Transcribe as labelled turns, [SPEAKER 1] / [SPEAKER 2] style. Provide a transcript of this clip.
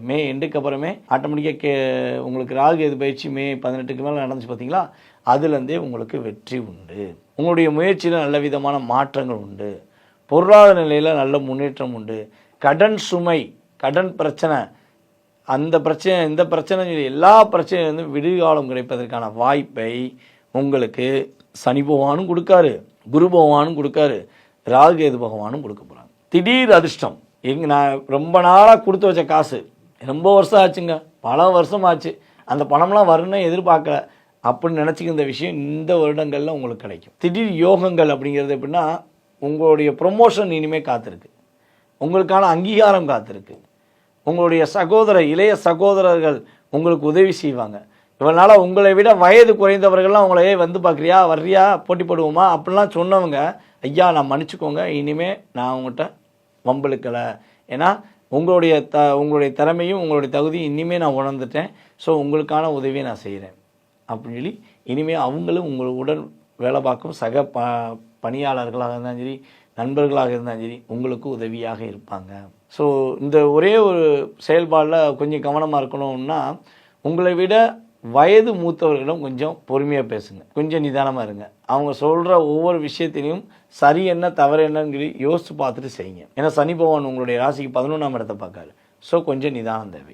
[SPEAKER 1] மே எண்டுக்கு அப்புறமே ஆட்டோமேட்டிக்காக உங்களுக்கு ராகு எது பயிற்சி மே 18க்கு மேலே நடந்துச்சு பார்த்தீங்களா, அதுலேருந்தே உங்களுக்கு வெற்றி உண்டு. உங்களுடைய முயற்சியில் நல்ல விதமான மாற்றங்கள் உண்டு. பொருளாதார நிலையில் நல்ல முன்னேற்றம் உண்டு. கடன் சுமை, கடன் பிரச்சனை, அந்த பிரச்சனை இந்த பிரச்சனை எல்லா பிரச்சனையிலேருந்து விடுகாலம் கிடைப்பதற்கான வாய்ப்பை உங்களுக்கு சனி பகவானும் கொடுக்காரு, குரு பகவானும் கொடுக்காரு, ராகு கேது பகவானும் கொடுக்க போகிறாங்க. திடீர் அதிர்ஷ்டம். நான் ரொம்ப நாளாக கொடுத்து வச்ச காசு ரொம்ப வருஷம் ஆச்சுங்க, பல வருஷம் ஆச்சு, அந்த பணம்லாம் வரணும்னு எதிர்பார்க்கல அப்படின்னு நினச்சிக்கிற விஷயம் இந்த வருடங்களில் உங்களுக்கு கிடைக்கும். திடீர் யோகங்கள் அப்படிங்கிறது எப்படின்னா, உங்களுடைய ப்ரொமோஷன் இனிமேல் காத்திருக்கு, உங்களுக்கான அங்கீகாரம் காத்திருக்கு, உங்களுடைய இளைய சகோதரர்கள் உங்களுக்கு உதவி செய்வாங்க. இவனால் உங்களை விட வயது குறைந்தவர்கள்லாம் உங்களையே வந்து பார்க்குறியா, வர்றியா, போட்டி போடுவோமா அப்படிலாம் சொன்னவங்க, ஐயா நான் மன்னிச்சுக்கோங்க, இனிமேல் நான் உங்கள்கிட்ட வம்பளுக்கலை, ஏன்னா உங்களுடைய திறமையும் உங்களுடைய தகுதியும் இனிமேல் நான் உணர்ந்துட்டேன், ஸோ உங்களுக்கான உதவியை நான் செய்கிறேன் அப்படின்னு சொல்லி இனிமேல் அவங்களும் உங்களுடன் வேலை பார்க்கும் சக பணியாளர்களாக இருந்தாலும் சரி, நண்பர்களாக இருந்தாலும் சரி, உங்களுக்கு உதவியாக இருப்பாங்க. ஸோ இந்த ஒரே ஒரு செயல்பாடில் கொஞ்சம் கவனமாக இருக்கணும்னா, உங்களை விட வயது மூத்தவர்களிடம் கொஞ்சம் பொறுமையாக பேசுங்க, கொஞ்சம் நிதானமாக இருங்க. அவங்க சொல்கிற ஒவ்வொரு விஷயத்திலையும் சரி என்ன தவறு என்னன்னு யோசித்து பார்த்துட்டு செய்யுங்க. ஏன்னா சனி பகவான் உங்களுடைய ராசிக்கு 11ஆம் இடத்தை பார்க்காரு. ஸோ கொஞ்சம் நிதானம் தேவை.